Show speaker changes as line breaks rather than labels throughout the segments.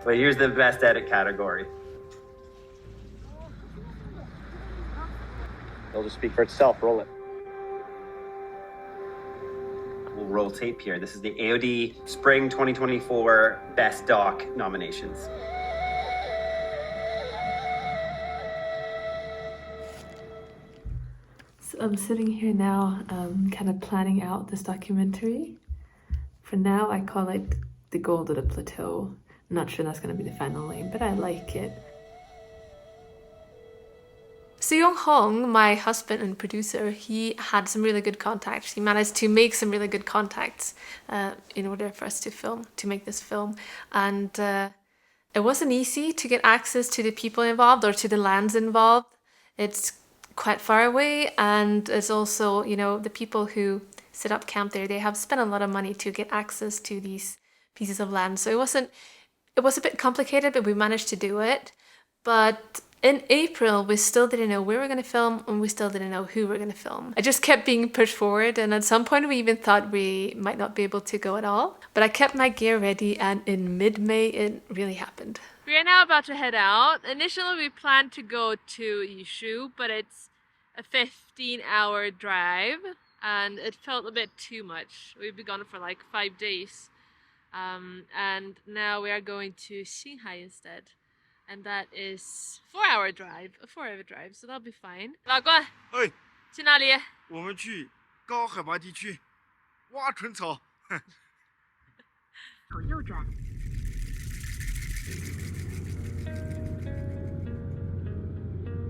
But here's the best edit category. It'll just speak for itself. Roll it. We'll roll tape here. This is the AOD Spring 2024 Best Doc nominations.
So I'm sitting here now, kind of planning out this documentary. For now, I call it The Gold of the Plateau. I'm not sure that's going to be the final name, but I like it. So Yonghong, my husband and producer, he had some really good contacts. He managed to make some really good contacts in order for us to make this film. And it wasn't easy to get access to the people involved or to the lands involved. It's quite far away, and it's also, you know, the people who set up camp there, they have spent a lot of money to get access to these pieces of land. So it was a bit complicated, but we managed to do it. But in April, we still didn't know where we were going to film, and we still didn't know who we were going to film. It just kept being pushed forward, and at some point we even thought we might not be able to go at all. But I kept my gear ready, and in mid-May it really happened. We are now about to head out. Initially we planned to go to Yishu, but it's a 15-hour drive, and it felt a bit too much. We've been gone for like 5 days. And now we are going to Shanghai instead. And that is a 4-hour drive, so that'll be fine. 老公，去哪里？
我们去高海拔地区挖春草。
往右转。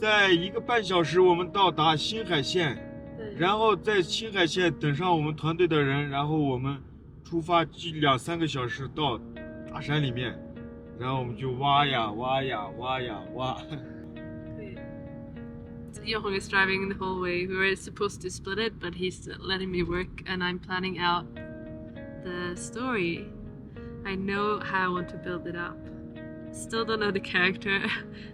在1个半小时，我们到达新海县，然后在新海县等上我们团队的人，然后我们出发2-3个小时到大山里面。 然后我们就挖呀挖呀挖呀挖。
Yonghong is driving the whole way. We were supposed to split it, but he's letting me work, and I'm planning out the story. I know how I want to build it up. Still don't know the character.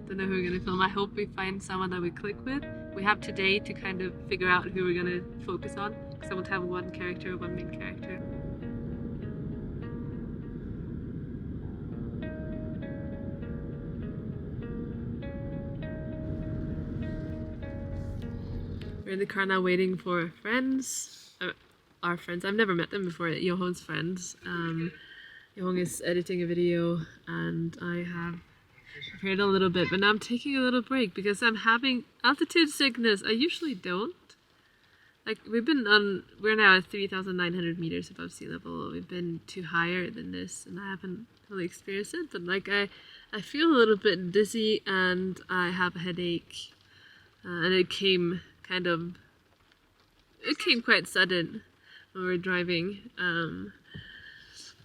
Don't know who we're gonna film. I hope we find someone that we click with. We have today to kind of figure out who we're gonna focus on, because I want to have one main character. We're in the car now waiting for friends, our friends. I've never met them before, Yonghong's friends. Yonghong is editing a video, and I have prepared a little bit, but now I'm taking a little break because I'm having altitude sickness. I usually don't. Like, we're now at 3,900 meters above sea level. We've been to higher than this, and I haven't really experienced it, but like I feel a little bit dizzy, and I have a headache, and it came quite sudden when we were driving. I'm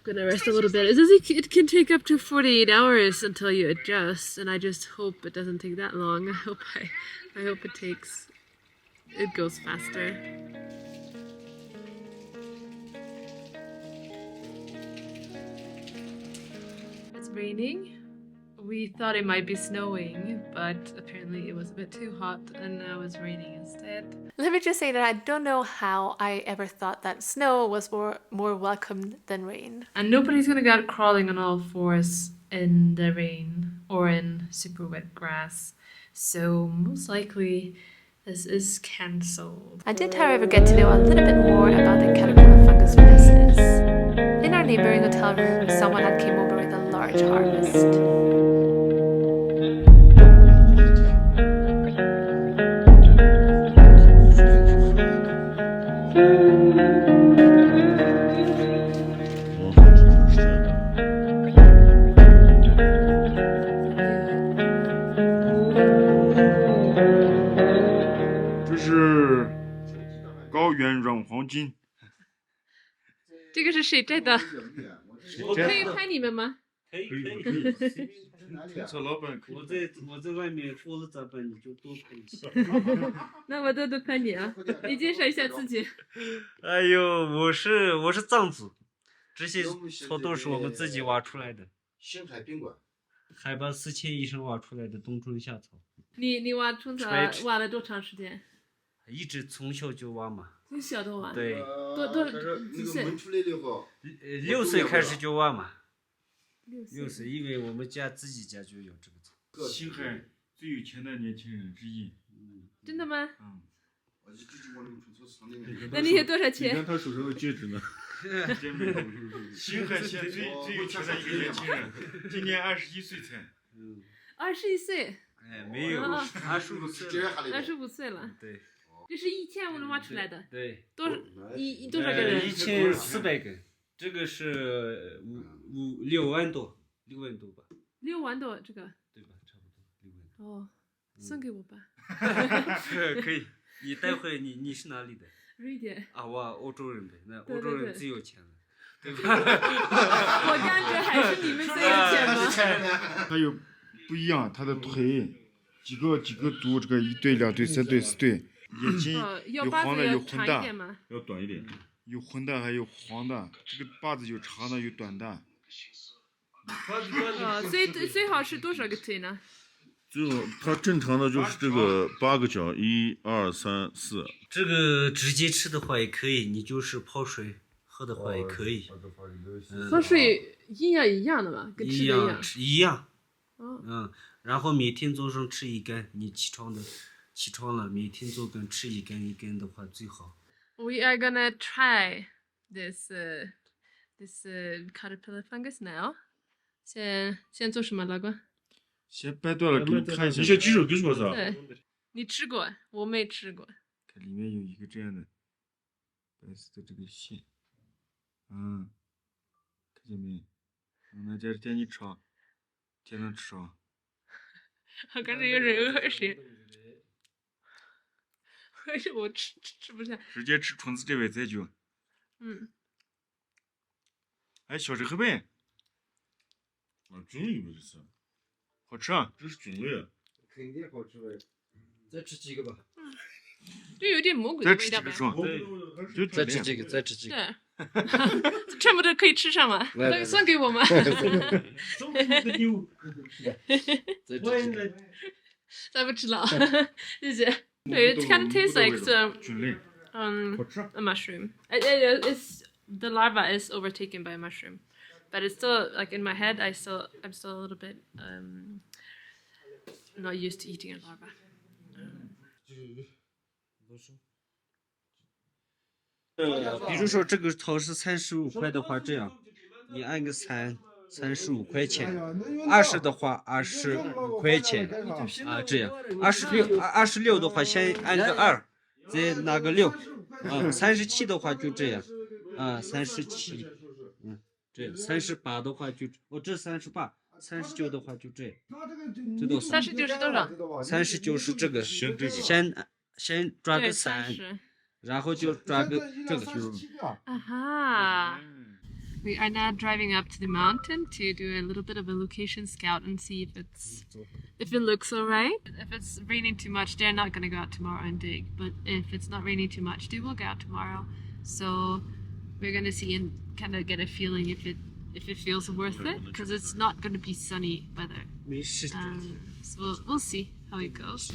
gonna rest a little bit. It can take up to 48 hours until you adjust, and I just hope it doesn't take that long. I hope it goes faster. It's raining. We thought it might be snowing, but apparently it was a bit too hot, and now it's raining instead. Let me just say that I don't know how I ever thought that snow was more welcomed than rain. And nobody's gonna go out crawling on all fours in the rain or in super wet grass. So most likely this is cancelled. I did, however, get to know a little bit more about the caterpillar fungus business. In our neighboring hotel room, someone had came over with a large harvest.
这是高原软黄金。
这个是谁摘的？我可以拍你们吗？
可以。春草老板可以。我在外面说了咋办？你就多拍一些。
那我都拍你啊！你介绍一下自己。
哎呦，我是藏族，这些草都是我们自己挖出来的。
星海宾馆，
海拔4000以上挖出来的冬春夏草。你
挖春草挖了多长时间？
一直从小就挖嘛。
从小都挖。
对。
几岁？门出来的话，
6岁开始就挖嘛。
6
6岁，因为我们家自己家就有这个。
青海最有钱的年轻人之一。
真的吗？
嗯。
那你有多少
你
钱？
看他手上的戒指呢？
真没有。青海县最有钱的一个年轻人，今年21岁才。
21岁。
哎，没有，25岁了。
25岁了。
对。
这是1500挖出来的。
对。
多少个人
？1400个。这个是6万多吧。
6万多这个。
对吧？差不多6万多。
哦，送给我吧。
可以。你待会你是哪里的？
瑞典。
啊，我欧洲人呗，那欧洲人最有钱了，对吧？
我感觉还是你们最有钱吧。
他有不一样，他的腿几个组，这个1对、2对、3对、4对，眼睛有黄的有混的，
要短一点。
有混的还有黄的，这个把子有长的有短的。
最好是多少个腿呢？
它正常的就是这个8个脚，1、2、3、4。
这个直接吃的话也可以，你就是泡水喝的话也可以。
喝水营养一样的嘛，跟吃的
一样。然后每天早上吃1根，你起床了，每天早上吃1根的话最好。
We are gonna try this caterpillar fungus now. 先做什么，老公？
先掰断了给你看一下。
你先举手给我噻。
对，你吃过，我没吃过。
看里面有一个这样的白色的这个线，看见没？那这天你吃，天天吃啊。
我感觉有人恶心。我吃不下。
直接吃虫子这位再就。哎，小时候呗。
菌类不是？
好吃啊，
这是菌类啊。
肯定好吃呗。再吃几个吧。
就有点蘑菇的味道呗。
对，
再吃几个。
对。全部都可以吃上吗？算给我吗？再不吃了，谢谢。It kind of tastes like a mushroom. The larva is overtaken by a mushroom, but it's still like in my head. I'm still a little bit not used to eating a larva.
比如说这个桃是35块的话，这样你按个35块钱，20的话25块钱啊，这样26的话先按个2，再拿个6啊，37的话就这样啊，37，这样38的话就这38，39的话就这样，这都
39是多少
？39是这个，先抓个3。然后就抓个这个就。
We are now driving up to the mountain to do a little bit of a location scout and see if it looks alright. If it's raining too much, they're not going to go out tomorrow and dig. But if it's not raining too much, they will go out tomorrow. So we're going to see and kind of get a feeling if it feels worth it, because it's not going to be sunny weather. So we'll see how it goes.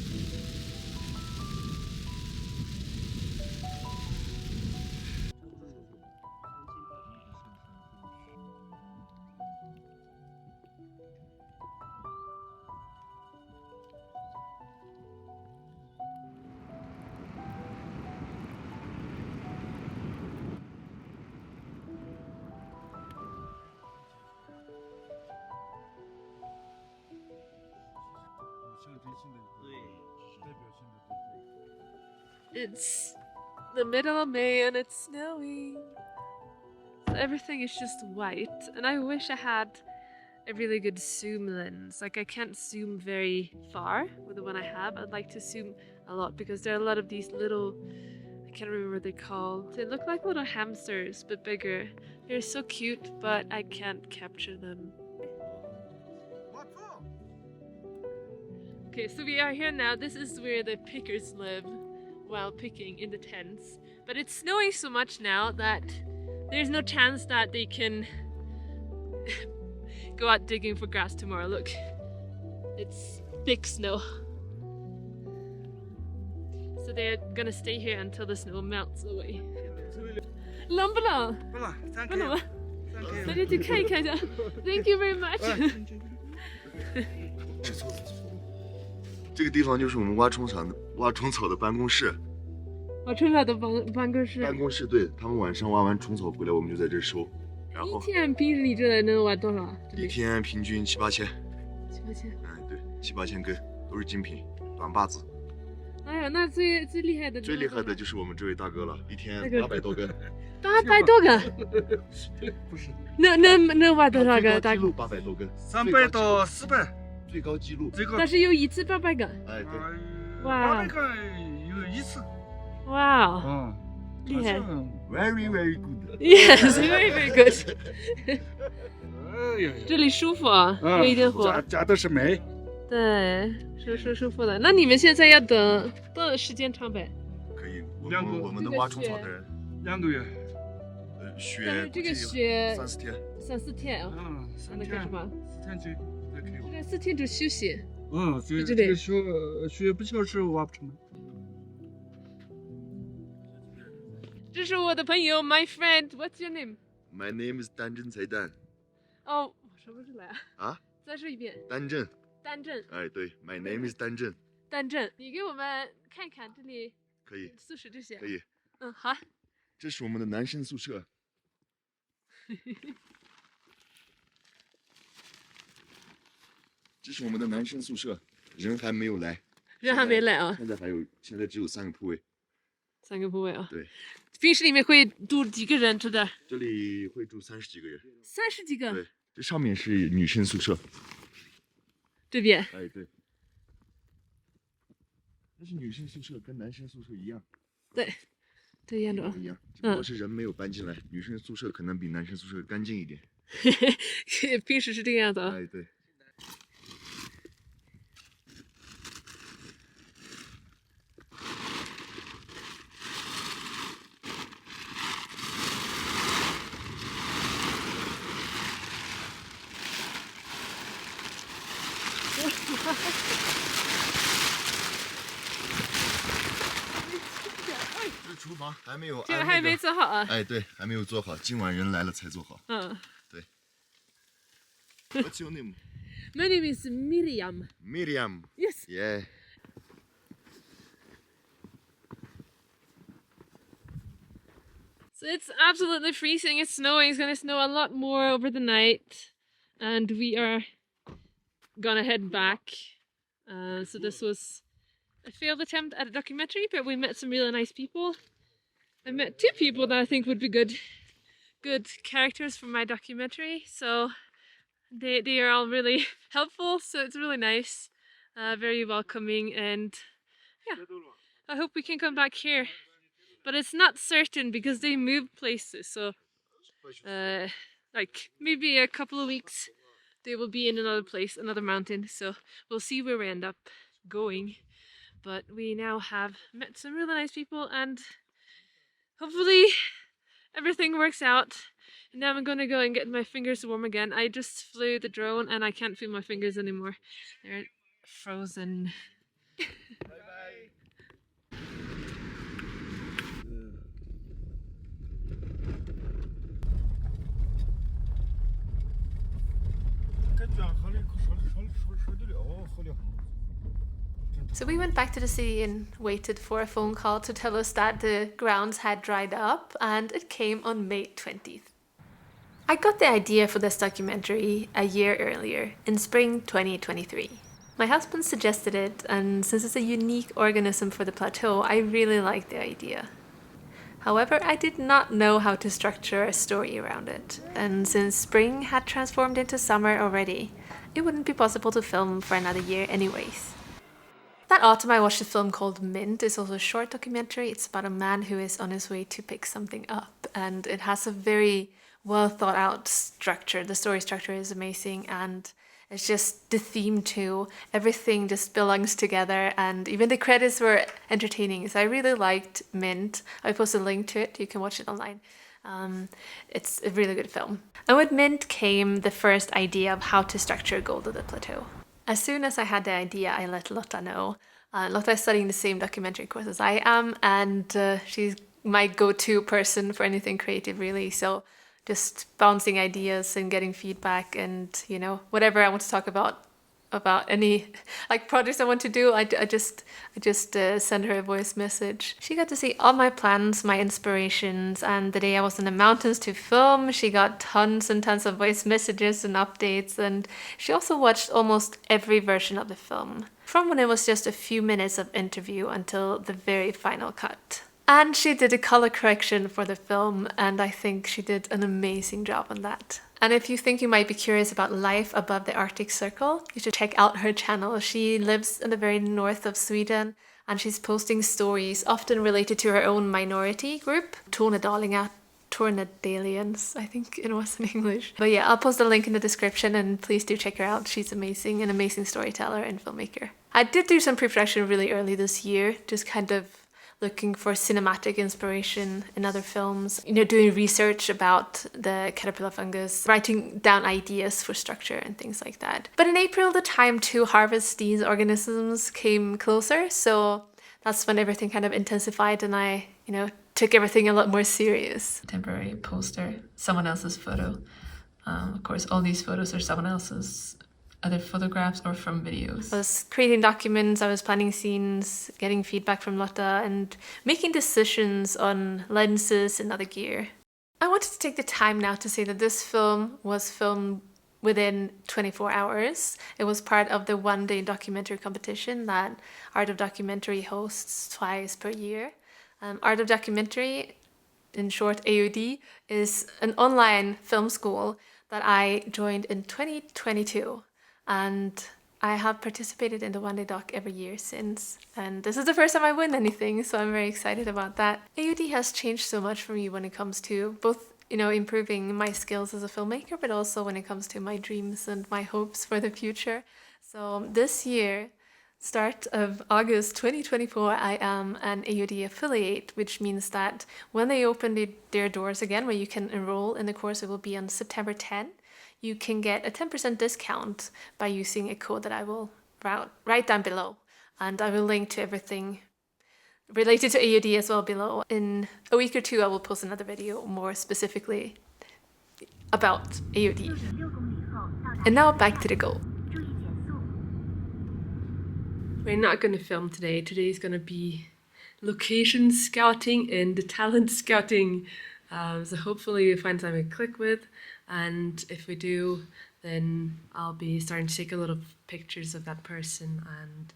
It's the middle of May and it's snowing. So everything is just white, and I wish I had a really good zoom lens. Like I can't zoom very far with the one I have. I'd like to zoom a lot because there are a lot of these little, I can't remember what they're called. They look like little hamsters but bigger. They're so cute, but I can't capture them. Okay, so we are here now. This is where the pickers live while picking in the tents. But it's snowing so much now that there's no chance that they can go out digging for grass tomorrow. Look, it's big snow. So they're gonna stay here until the snow melts away. Lumbala! 那就去看一看一下。Thank you very much。
这个地方就是我们挖虫草的办公室。
我村长的办公室。
办公室对他们晚上挖完虫草回来，我们就在这儿收。然后
一天平时你这来能挖多少？
一天平均7、8千。
7、8千。
对，7、8千根都是精品，短把子。
哎呀，那最厉害的。
最厉害的就是我们这位大哥了，一天800多根。
800多根？
不是。
能挖多少个？大
记录800多根
，300到400，
最高记录。
但是有一次800根。
哎，对。
哇。
800根有一次。
哇。
嗯。
厉害。
Very very good.
Yes, very very good.
哎呀，
这里舒服啊，有一点火。
家都是煤。
对，舒服的。那你们现在要等多长时间长呗？
可以，我们的挖虫草的人
2个月。
雪。
但是这个雪
3、4天。
3、4天啊。
嗯，3天。
干什么
4天就可以了。
这4天就休息。
嗯，这个雪不消失挖不成。
这是我的朋友 ，my friend. What's your name?
My name is 丹正才蛋。
哦，我说不出来啊。
啊？
再说一遍。
丹正。
丹正。
哎，对 ，My name is 丹正。
丹正，你给我们看看这里。
可以。
宿舍这些。
可以。
嗯，好。
这是我们的男生宿舍。这是我们的男生宿舍，人还没有来。
人还没来啊？
现在只有3个铺位。
3个铺位啊？
对。
平时里面会住几个人住的？
这里会住30几个人。
30几个？
对，这上面是女生宿舍。
这边？
哎，对。但是女生宿舍跟男生宿舍一样。
对，这样的。
一样，只不过是人没有搬进来。女生宿舍可能比男生宿舍干净一点。
平时是这个样子啊？
哎，对。这是厨房，还没有。
这个还没做好啊。
哎，对，还没有做好，今晚人来了才做好。
嗯。
对。What's your name?
My name is Miriam.
Miriam.
Yes.
Yeah.
So it's absolutely freezing. It's snowing. It's gonna snow a lot more over the night, and we are gonna head back. So this was a failed attempt at a documentary, but we met some really nice people. I met 2 people that I think would be good characters for my documentary. So they are all really helpful. So it's really nice, very welcoming, and yeah, I hope we can come back here. But it's not certain because they move places. So like maybe a couple of weeks they will be in another place, another mountain. So we'll see where we end up going. But we now have met some really nice people, and hopefully everything works out. And now I'm gonna go and get my fingers warm again. I just flew the drone and I can't feel my fingers anymore. They're frozen. So we went back to the city and waited for a phone call to tell us that the grounds had dried up, and it came on May 20th. I got the idea for this documentary a year earlier, in spring 2023. My husband suggested it, and since it's a unique organism for the plateau, I really liked the idea. However, I did not know how to structure a story around it, and since spring had transformed into summer already, it wouldn't be possible to film for another year anyways. That autumn I watched a film called Mint. It's also a short documentary. It's about a man who is on his way to pick something up, and it has a very well thought out structure. The story structure is amazing, and it's just the theme too. Everything just belongs together, and even the credits were entertaining. So I really liked Mint. I posted a link to it. You can watch it online. It's a really good film. And with Mint came the first idea of how to structure Gold of the Plateau. As soon as I had the idea, I let Lotta know. Lotta is studying the same documentary course as I am, and she's my go-to person for anything creative, really. So just bouncing ideas and getting feedback, and whatever I want to talk about any like projects I want to do, I just send her a voice message. She got to see all my plans, my inspirations, and the day I was in the mountains to film, she got tons and tons of voice messages and updates, and she also watched almost every version of the film, from when it was just a few minutes of interview until the very final cut. And she did a color correction for the film, and I think she did an amazing job on that. And if you think you might be curious about life above the Arctic Circle, you should check out her channel. She lives in the very north of Sweden, and she's posting stories often related to her own minority group, Tornedalians, I think it was in English. But yeah, I'll post a link in the description, and please do check her out. She's amazing, an amazing storyteller and filmmaker. I did do some pre-production really early this year, just kind of looking for cinematic inspiration in other films, doing research about the caterpillar fungus, writing down ideas for structure and things like that. But in April, the time to harvest these organisms came closer, so that's when everything kind of intensified, and I, took everything a lot more serious. Temporary poster, someone else's photo. Of course, all these photos are someone else's, other photographs or from videos. I was creating documents, I was planning scenes, getting feedback from Lotta, and making decisions on lenses and other gear. I wanted to take the time now to say that this film was filmed within 24 hours. It was part of the one-day documentary competition that Art of Documentary hosts twice per year. Art of Documentary, in short AOD, is an online film school that I joined in 2022. And I have participated in the one-day doc every year since. And this is the first time I win anything, so I'm very excited about that. AOD has changed so much for me when it comes to both, improving my skills as a filmmaker, but also when it comes to my dreams and my hopes for the future. So this year, start of August 2024, I am an AOD affiliate, which means that when they open their doors again, where you can enroll in the course, it will be on September 10. You can get a 10% discount by using a code that I will write down below. And I will link to everything related to AOD as well below. In a week or two, I will post another video more specifically about AOD. And now back to the goal. We're not going to film today. Today's going to be location scouting and talent scouting. So hopefully we find something to click with. And if we do, then I'll be starting to take a lot of pictures of that person and,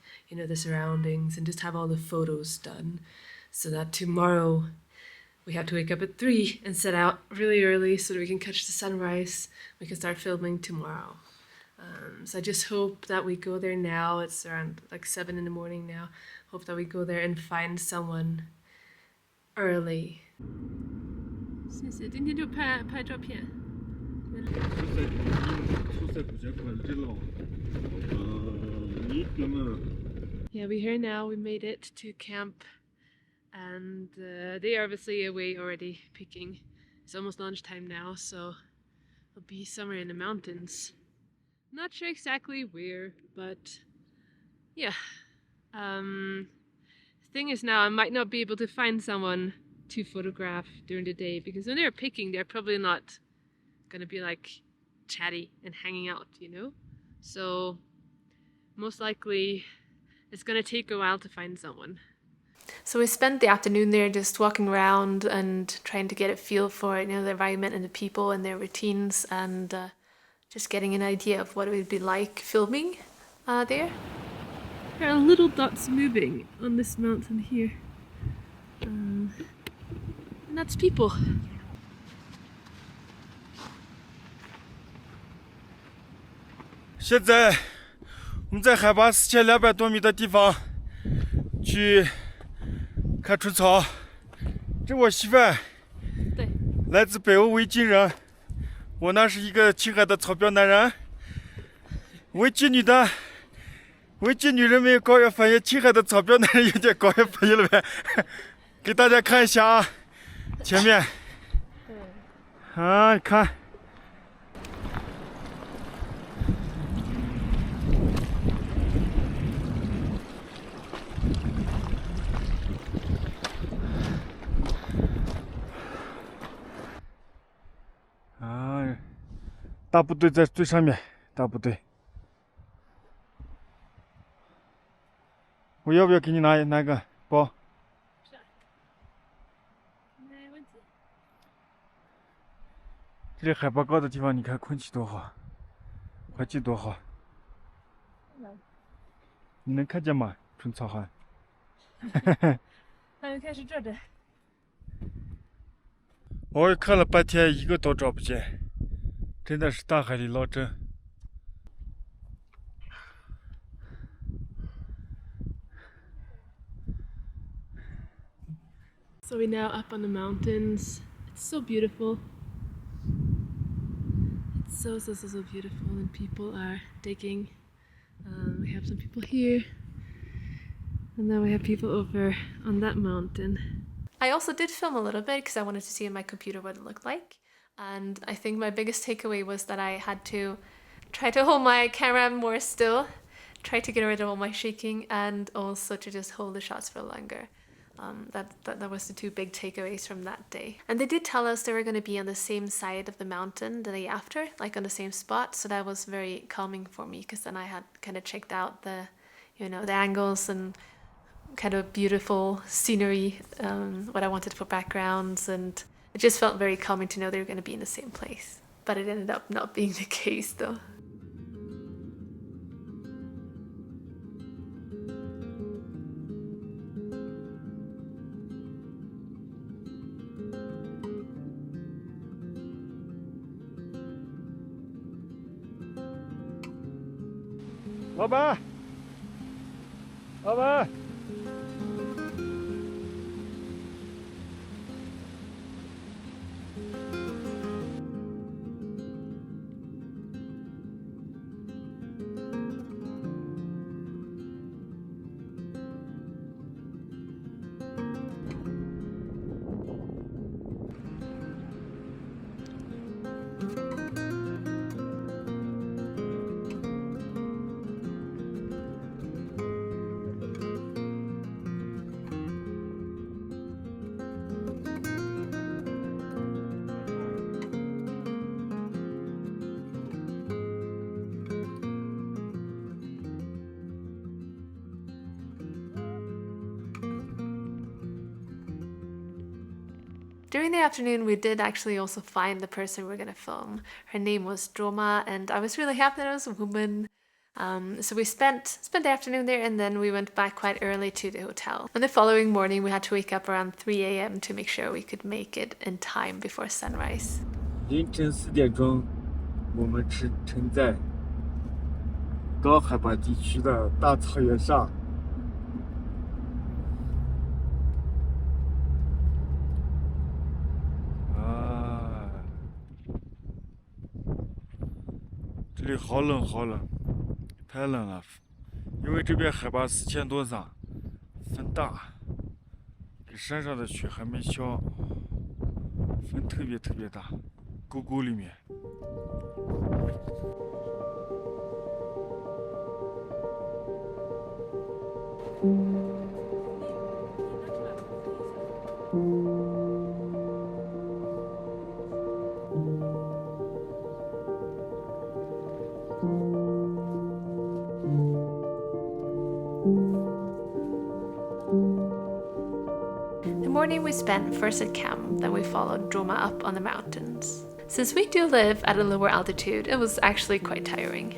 the surroundings, and just have all the photos done so that tomorrow we have to wake up at 3 and set out really early so that we can catch the sunrise. We can start filming tomorrow. So I just hope that we go there now. It's around like 7 in the morning now. Hope that we go there and find someone early. 谢谢，今天就拍照片。Yeah, we're here now. We made it to camp, and they are obviously away already picking. It's almost lunchtime now, so it'll be somewhere in the mountains. Not sure exactly where, but yeah. The thing is now I might not be able to find someone to photograph during the day, because when they're picking, they're probably not gonna be like chatty and hanging out, So most likely it's gonna take a while to find someone. So we spent the afternoon there just walking around and trying to get a feel for the environment and the people and their routines, and just getting an idea of what it would be like filming there. There are little dots moving on this mountain here. And that's people.
现在我们在海拔4200多米的地方去看春草。这我媳妇儿，
对，
来自北欧维京人。我呢是一个青海的草标男人。维京女的，维京女人没有高原反应，青海的草标男人有点高原反应了呗。给大家看一下啊，前面。啊，你看。大部队在最上面，大部队。我要不要给你拿个包？
没问题。
这里海拔高的地方，你看空气多好，环境多好。你能看见吗？春草汉。
他们开始这着。
我也看了半天，一个都找不见，真的是大海里捞针。
So we're now up on the mountains. It's so beautiful. It's so beautiful, and people are digging. We have some people here, and then we have people over on that mountain. I also did film a little bit because I wanted to see on my computer what it looked like. And I think my biggest takeaway was that I had to try to hold my camera more still, try to get rid of all my shaking, and also to just hold the shots for longer. That was the two big takeaways from that day. And they did tell us they were going to be on the same side of the mountain the day after, like on the same spot. So that was very calming for me because then I had kind of checked out the angles and kind of beautiful scenery, what I wanted for backgrounds, and it just felt very calming to know they were going to be in the same place. But it ended up not being the case though.
老板。
During the afternoon, we did actually also find the person we were going to film. Her name was Droma, and I was really happy that it was a woman. So we spent the afternoon there, and then we went back quite early to the hotel. And the following morning, we had to wake up around 3 a.m. to make sure we could make it in time before sunrise.
凌晨4点钟，我们乘在高海拔地区的大草原上。这里好冷好冷，太冷了，因为这边海拔4000多上，风大，这山上的雪还没消，风特别大，沟沟里面。
The morning we spent first at camp, then we followed Droma up on the mountains. Since we do live at a lower altitude, it was actually quite tiring.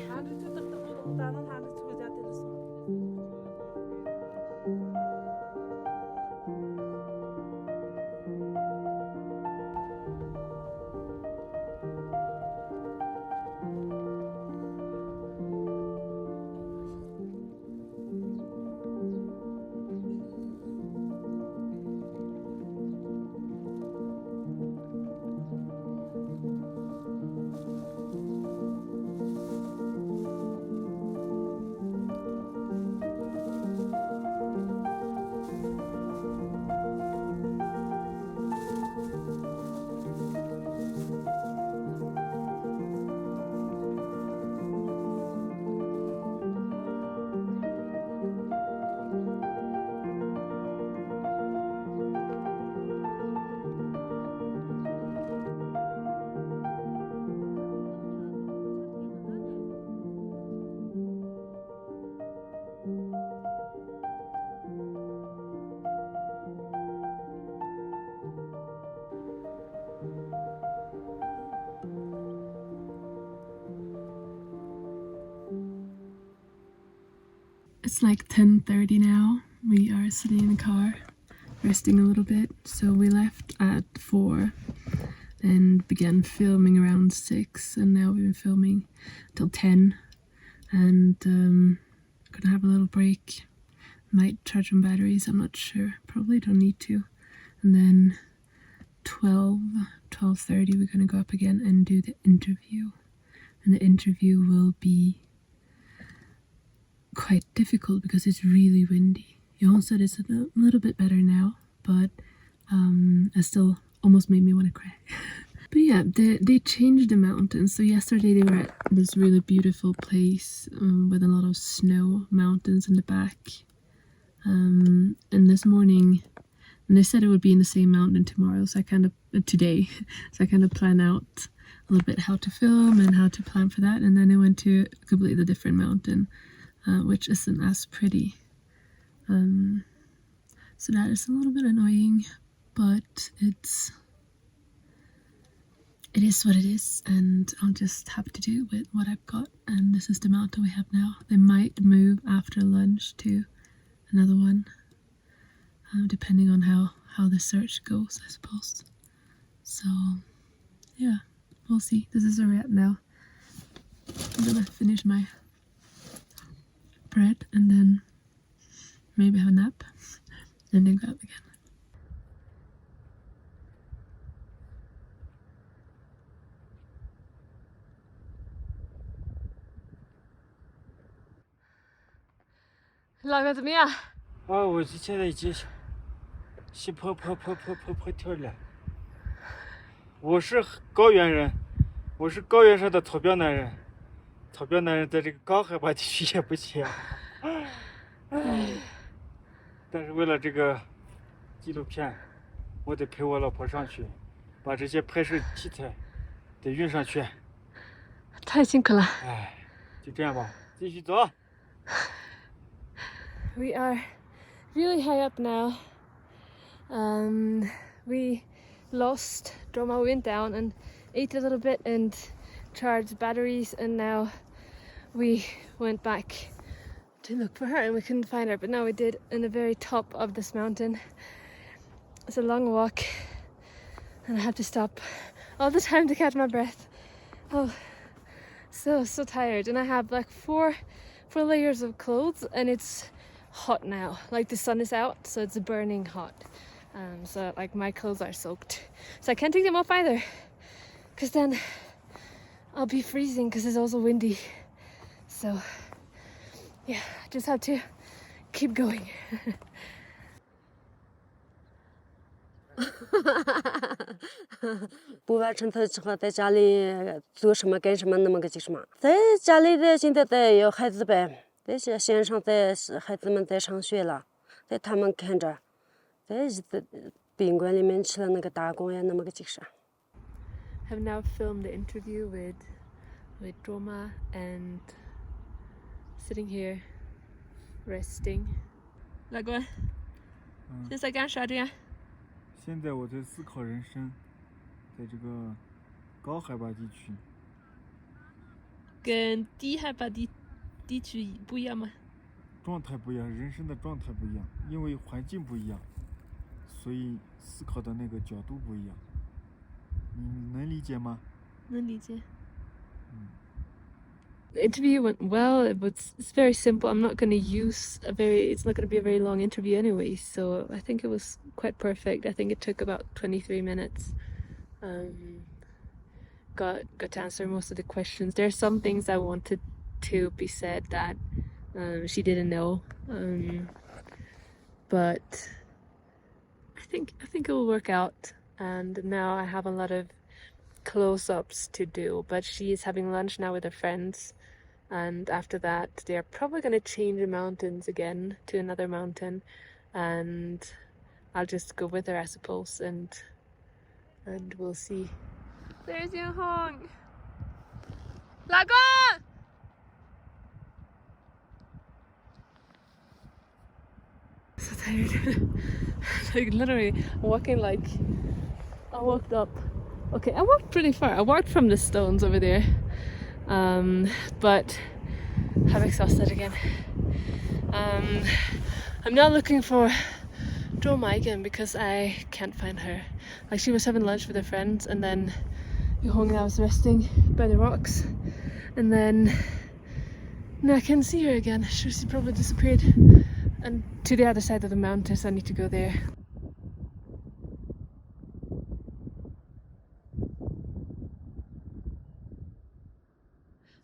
It's like 10:30 now. We are sitting in the car, resting a little bit. So we left at 4 and began filming around 6, and now we've been filming till 10. And gonna have a little break. Might charge some batteries, I'm not sure. Probably don't need to. And then 12:30 we're gonna go up again and do the interview. And the interview will be quite difficult because it's really windy. Yonghong said it's a little bit better now, but it still almost made me want to cry. But yeah, they changed the mountains. So yesterday they were at this really beautiful place with a lot of snow mountains in the back. And this morning, and they said it would be in the same mountain tomorrow, so I kind of today, so I kind of plan out a little bit how to film and how to plan for that. And then I went to a completely different mountain, which isn't as pretty. So that is a little bit annoying, but it is what it is, and I'll just have to do with what I've got. And this is the mountain we have now. They might move after lunch to another one, depending on how the search goes, I suppose. So yeah, we'll see. This is where we're at now. I'm gonna finish my bread and then maybe have a nap and then go up again. Laga 怎么样？
我现在已经心砰跳了。我是高原人，我是高原上的草标男人。草标男人在这个高海拔地区也不行。但是为了这个纪录片，我得陪我老婆上去，把这些拍摄器材得运上去。
太辛苦了。
就这样吧，继续走。
We are really high up now. We lost Droma. We went down and ate a little bit and charged batteries, and now we went back to look for her and we couldn't find her, but now we did in the very top of this mountain. It's a long walk and I have to stop all the time to catch my breath. Oh, so tired. And I have like four layers of clothes, and it's hot now. Like the sun is out, so it's burning hot. So like my clothes are soaked, so I can't take them off either, because then I'll be freezing because it's also windy. So yeah, I just have to keep going.
不完成的时候，在家里做什么干什么，那么个就是嘛。在家里的现在在有孩子呗，在线上在孩子们在上学了，在他们看着，在宾馆里面吃了那个打工呀，那么个就是。
Have now filmed the interview with Droma and sitting here resting. 老公，现在干啥的呀？
现在我在思考人生，在这个高海拔地区。
跟低海拔地区不一样吗？
状态不一样，人生的状态不一样，因为环境不一样，所以思考的那个角度不一样。你能理解吗？
能理解。The interview went well. It's very simple. I'm not going to use it's not going to be a very long interview anyway, so I think it was quite perfect. I think it took about 23 minutes. Got to answer most of the questions. There are some things I wanted to be said that she didn't know, but I think it will work out. And now I have a lot of close-ups to do, but she is having lunch now with her friends, and after that they are probably going to change the mountains again to another mountain, and I'll just go with her, I suppose, and we'll see. There's Yonghong. 老公 So tired. Like literally walking like I walked up. Okay, I walked pretty far. I walked from the stones over there. But I'm exhausted again. I'm not looking for Droma again because I can't find her. Like, she was having lunch with her friends, and then Yonghong and I was resting by the rocks, and then now I can't see her again. She probably disappeared and to the other side of the mountain, so I need to go there.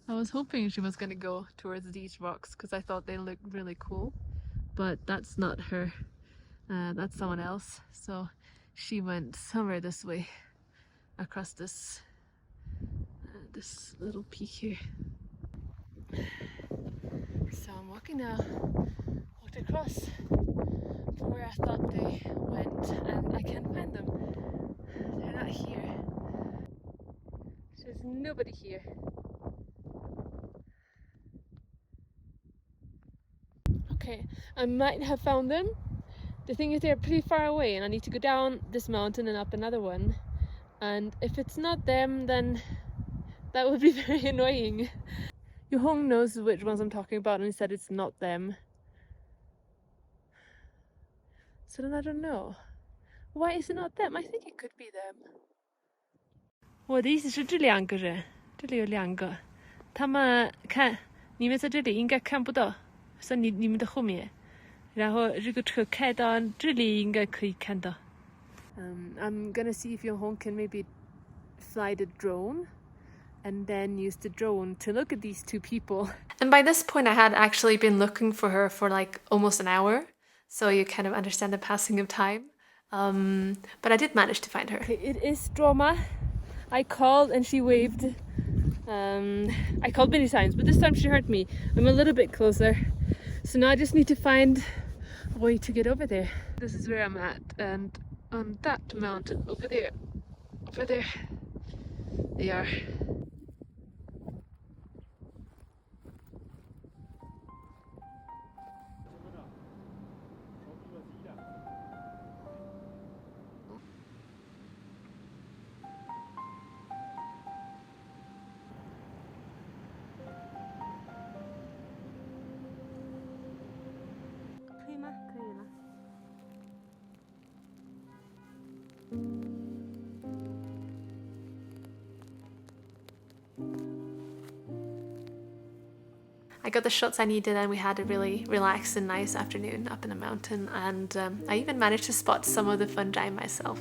I was hoping she was gonna go towards these rocks because I thought they looked really cool, but that's not her. That's someone else. So she went somewhere this way, across this this little peak here. So I'm walking now. Walked across from where I thought they went, and I can't find them. They're not here. There's nobody here. Okay, I might have found them. The thing is, they're pretty far away, and I need to go down this mountain and up another one. And if it's not them, then that would be very annoying. Yonghong knows which ones I'm talking about, and he said it's not them. So then I don't know. Why is it not them? I think it could be them. 我的意思是这两个人，这里有两个，他们看你们在这里应该看不到，在你们的后面，然后这个车开到这里应该可以看到。I'm gonna see if Yonghong can maybe fly the drone and then use the drone to look at these two people. And by this point I had actually been looking for her for like almost an hour, so you kind of understand the passing of time. But I did manage to find her. Okay, it is Droma. I called and she waved. I called many times, but this time she heard me. I'm a little bit closer. So now I just need to find a way to get over there. This is where I'm at, and on that mountain over there, they are. I got the shots I needed, and we had a really relaxed and nice afternoon up in the mountain, and I even managed to spot some of the fungi myself.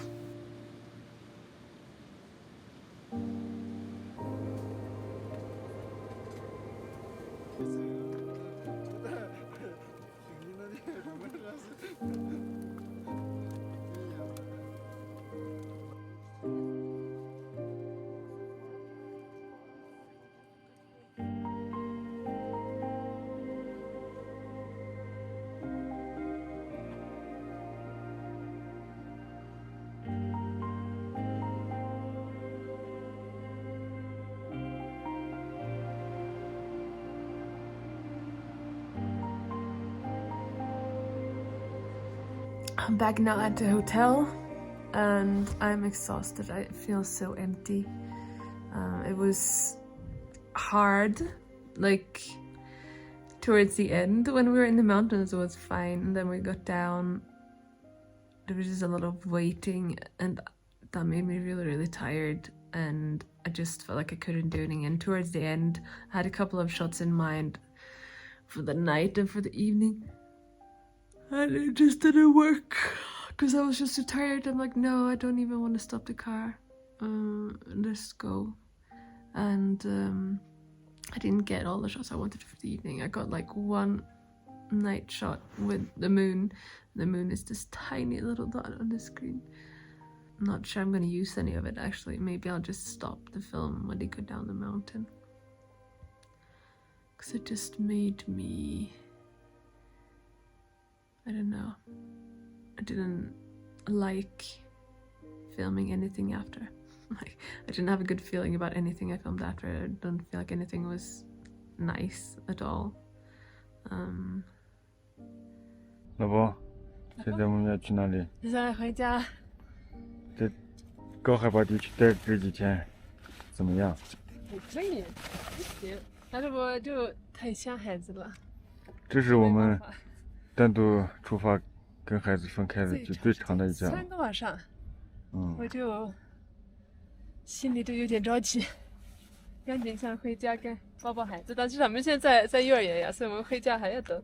I'm back now at the hotel, and I'm exhausted. I feel so empty. It was hard, like towards the end when we were in the mountains it was fine, and then we got down, there was just a lot of waiting, and that made me really tired, and I just felt like I couldn't do anything. And towards the end I had a couple of shots in mind for the night and for the evening, and it just didn't work because I was just so tired. I'm like, no, I don't even want to stop the car. Let's go. And I didn't get all the shots I wanted for the evening. I got like one night shot with the moon. The moon is this tiny little dot on the screen. I'm not sure I'm going to use any of it actually. Maybe I'll just stop the film when they go down the mountain, because it just made me, I don't know, I didn't like filming anything after. Like, I didn't have a good feeling about anything I filmed after. I don't feel like anything was nice at all.
老婆，现在我们要去哪里？
现在回家。
在高海拔地区待这几天怎么样？
还可以，还行，但是我就太想孩子了。
这是我们单独出发跟孩子分开的就最长的一站了。
3个晚上，
嗯，
我就心里都有点着急，赶紧想回家跟抱抱孩子，但是他们现在在幼儿园呀，所以我们回家还要等。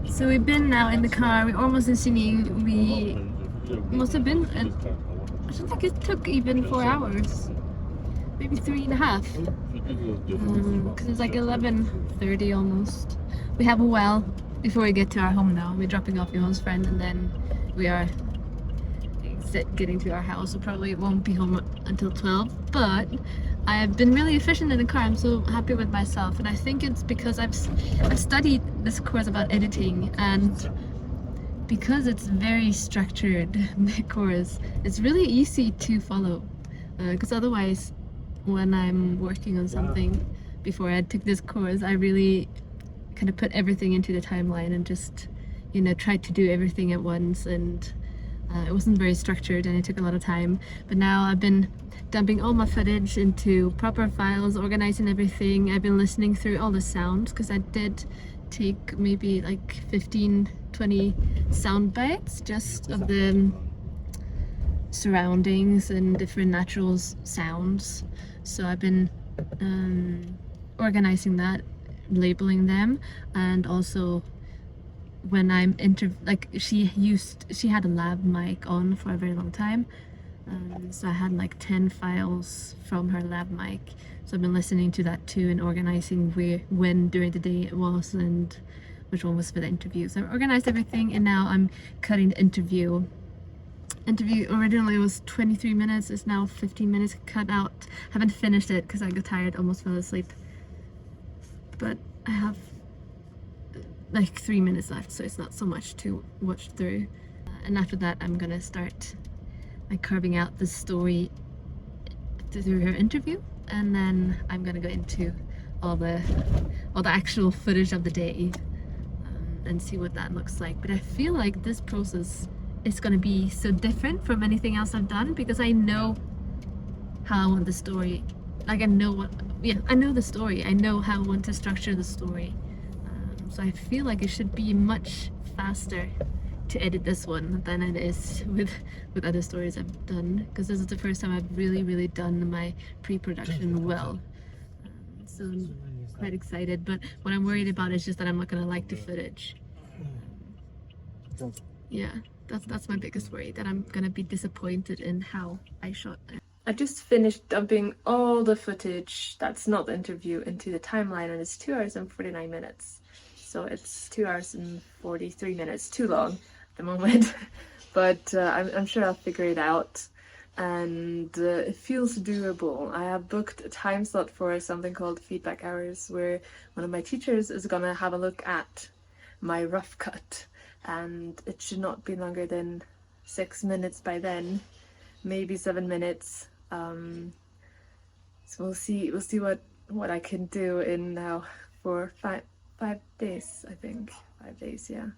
So we've been now in the car. We're almost in Sydney. We must have been. I don't think it took even 4 hours. Maybe 3.5. Because it's like 11:30 almost. We have a well before we get to our home now. We're dropping off Johan's friend and then we are getting to our house. So probably won't be home until 12. But I've been really efficient in the car. I'm so happy with myself, and I think it's because I've studied this course about editing, and because it's very structured, the course, it's really easy to follow. Because otherwise, when I'm working on something before I took this course, I really kind of put everything into the timeline and just, you know, tried to do everything at once, and it wasn't very structured and it took a lot of time. But now I've been dumping all my footage into proper files, organizing everything. I've been listening through all the sounds because I did take maybe like 15-20 sound bites just of the surroundings and different natural sounds. So I've been organizing that, labeling them, and also when I'm she had a lav mic on for a very long time, so I had like 10 files from her lav mic, so I've been listening to that too and organizing when during the day it was and which one was for the interview. So I've organized everything, and now I'm cutting the interview. Originally was 23 minutes, it's now 15 minutes cut out. Haven't finished it because I got tired, almost fell asleep, but I have like 3 minutes left, so it's not so much to watch through. And after that I'm gonna start like carving out the story through her interview, and then I'm gonna go into all the actual footage of the day and see what that looks like. But I feel like this process is gonna be so different from anything else I've done, because I know how I want the story, like I know the story, I know how I want to structure the story. So I feel like it should be much faster to edit this one than it is with other stories I've done, because this is the first time I've really done my pre-production well. So I'm quite excited, but what I'm worried about is just that I'm not gonna like the footage. Yeah, that's my biggest worry, that I'm gonna be disappointed in how I shot it. I just finished dumping all the footage that's not the interview into the timeline, and it's 2 hours and 49 minutes. So it's 2 hours and 43 minutes, too long at the moment. But I'm sure I'll figure it out. And it feels doable. I have booked a time slot for something called feedback hours, where one of my teachers is gonna have a look at my rough cut. And it should not be longer than 6 minutes by then, maybe 7 minutes. So we'll see what I can do in now for 5 days, I think. 5 days, yeah.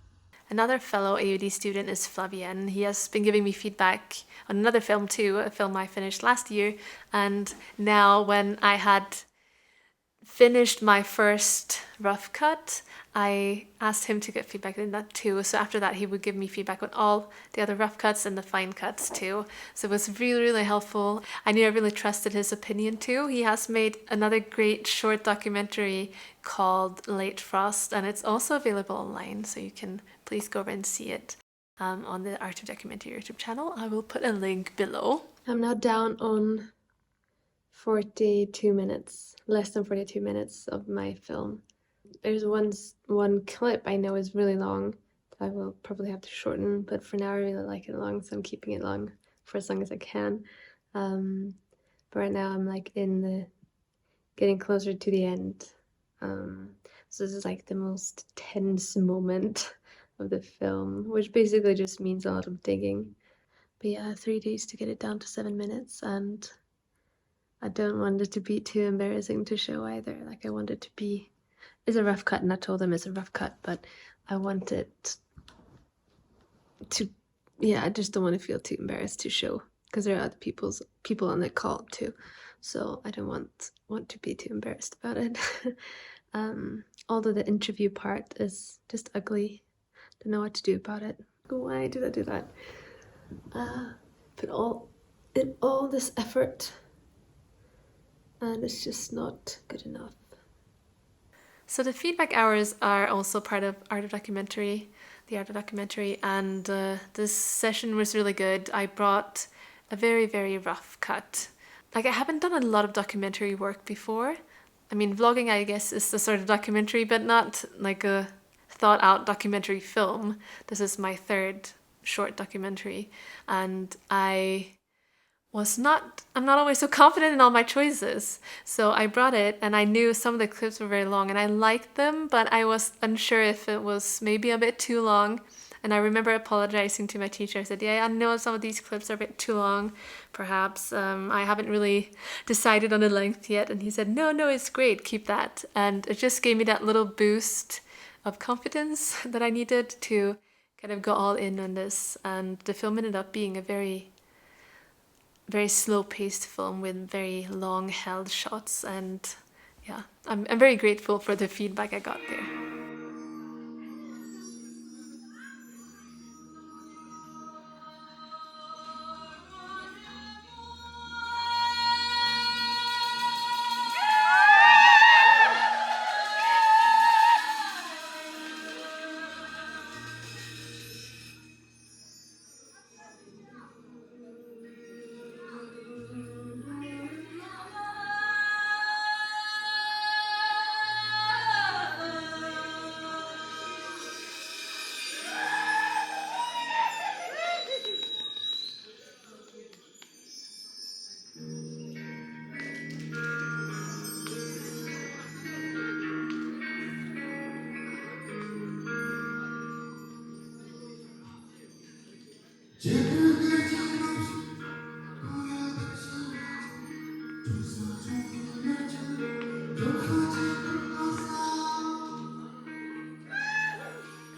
Another fellow AUD student is Flavien. He has been giving me feedback on another film too, a film I finished last year. And now when I had finished my first rough cut, I asked him to get feedback on that too. So after that, he would give me feedback on all the other rough cuts and the fine cuts too. So it was really helpful. I knew I really trusted his opinion too. He has made another great short documentary called Late Frost, and it's also available online, so you can please go over and see it on the Art of Documentary YouTube channel. I will put a link below. I'm now down on 42 minutes, less than 42 minutes of my film. There's one clip I know is really long that I will probably have to shorten, but for now I really like it long, so I'm keeping it long for as long as I can. But right now I'm like getting closer to the end. So this is like the most tense moment of the film, which basically just means a lot of digging. But yeah, 3 days to get it down to 7 minutes, and I don't want it to be too embarrassing to show either. Like, I want it to be is a rough cut, and I told them it's a rough cut, but I want it to, yeah, I just don't want to feel too embarrassed to show, because there are other people on the call too, so I don't want to be too embarrassed about it. Although the interview part is just ugly, don't know what to do about it. Why did I do that? Put all this effort, and it's just not good enough. So the feedback hours are also part of the art of documentary, and this session was really good. I brought a very, very rough cut. Like, I haven't done a lot of documentary work before. I mean, vlogging, I guess, is the sort of documentary, but not like a thought out documentary film. This is my third short documentary, and I'm not always so confident in all my choices. So I brought it, and I knew some of the clips were very long, and I liked them, but I was unsure if it was maybe a bit too long. And I remember apologizing to my teacher. I said, yeah, I know some of these clips are a bit too long, perhaps. I haven't really decided on the length yet. And he said, no, it's great, keep that. And it just gave me that little boost of confidence that I needed to kind of go all in on this. And the film ended up being a very, very slow-paced film with very long-held shots. And yeah, I'm very grateful for the feedback I got there.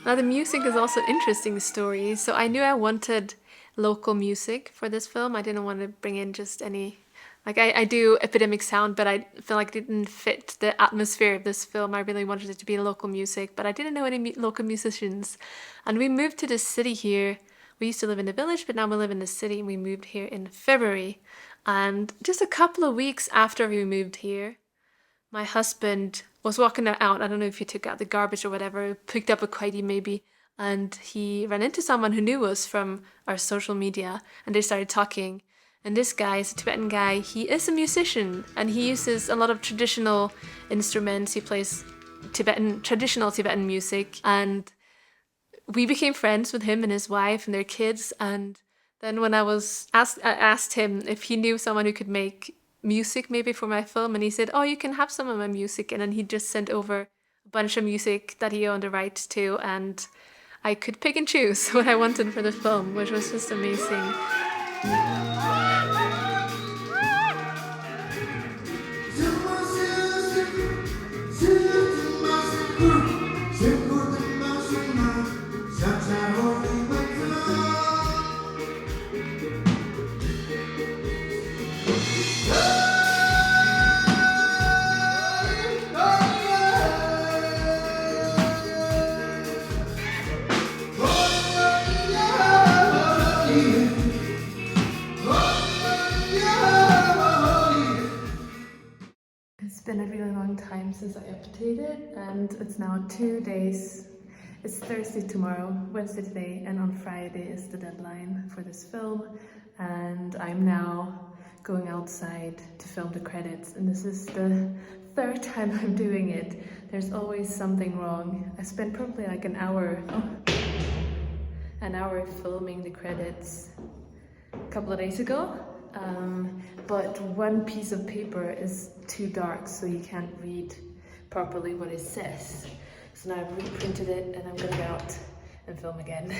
Now the music is also an interesting story. So I knew I wanted local music for this film. I didn't want to bring in just any, like I do epidemic sound, but I feel like it didn't fit the atmosphere of this film. I really wanted it to be local music, but I didn't know any local musicians. And we moved to the city here. We used to live in the village, but now we live in the city, and we moved here in February. And just a couple of weeks after we moved here, my husband was walking out. I don't know if he took out the garbage or whatever, picked up a quaidi maybe, and he ran into someone who knew us from our social media, and they started talking. And this guy is a Tibetan guy. He is a musician, and he uses a lot of traditional instruments. He plays traditional Tibetan music, and we became friends with him and his wife and their kids. And then when I asked him if he knew someone who could make music maybe for my film, and he said, oh, you can have some of my music. And then he just sent over a bunch of music that he owned the rights to, and I could pick and choose what I wanted for the film, which was just amazing. It's been a really long time since I updated, and it's now 2 days. It's Thursday tomorrow, Wednesday today, and on Friday is the deadline for this film. And I'm now going outside to film the credits, and this is the third time I'm doing it. There's always something wrong. I spent probably like an hour filming the credits a couple of days ago. But one piece of paper is too dark, so you can't read properly what it says. So now I've reprinted it, and I'm gonna go out and film again.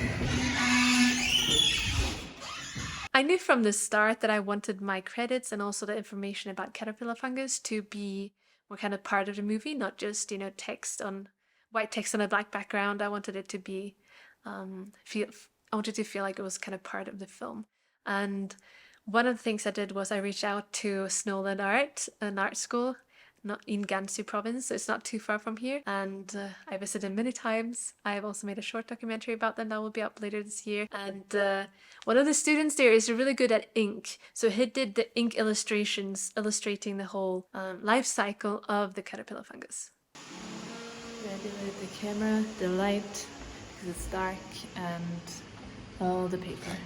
I knew from the start that I wanted my credits and also the information about caterpillar fungus to be kind of part of the movie, not just, you know, white text on a black background. I wanted it to be, I wanted to feel like it was kind of part of the film. And one of the things I did was I reached out to Snowland Art, an art school, not in Gansu province, so it's not too far from here. And I visited many times. I've also made a short documentary about them that will be up later this year. And one of the students there is really good at ink. So he did the ink illustrations, illustrating the whole life cycle of the caterpillar fungus. Regulate the camera, the light, because it's dark, and all the paper.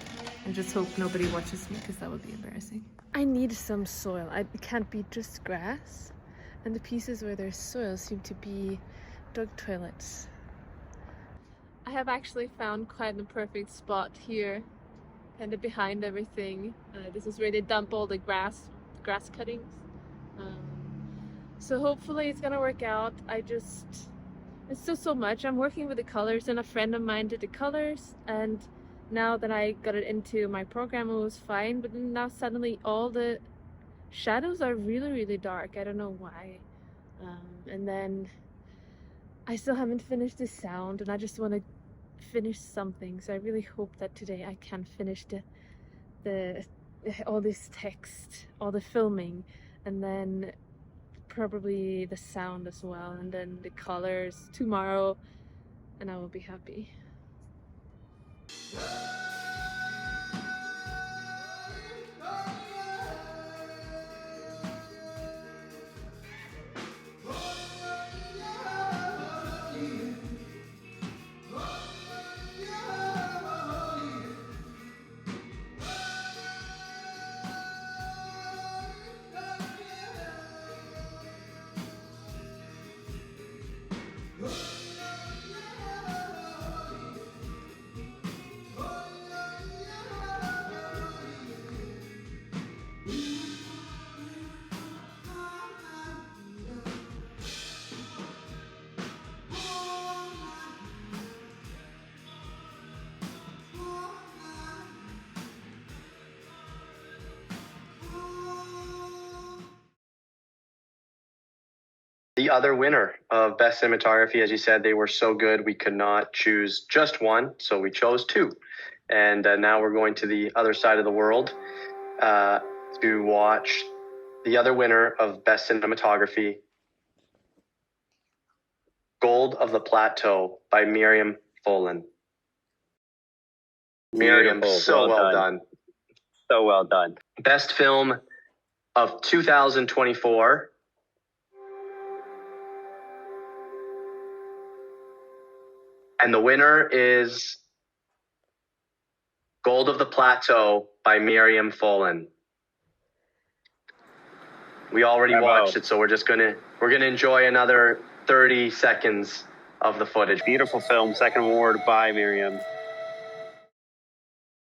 And just hope nobody watches me, because that would be embarrassing. I need some soil. It can't be just grass. And the pieces where there's soil seem to be dog toilets. I have actually found quite the perfect spot here, kind of behind everything. This is where they dump all the grass cuttings. So hopefully it's gonna work out. It's still so much. I'm working with the colors, and a friend of mine did the colors, and now that I got it into my program, it was fine. But now suddenly all the shadows are really, really dark. I don't know why. And then I still haven't finished the sound, and I just want to finish something. So I really hope that today I can finish all this text, all the filming, and then probably the sound as well, and then the colors tomorrow, and I will be happy.
The other winner of Best Cinematography, as you said, they were so good we could not choose just one, so we chose two. And now we're going to the other side of the world to watch the other winner of Best Cinematography, Gold of the Plateau by Miriam Follin. Miriam, so well done.
So well done.
Best Film of 2024. And the winner is Gold of the Plateau by Miriam Follin. We already watched it, so we're gonna enjoy another 30 seconds of the footage.
Beautiful film, second award by Miriam.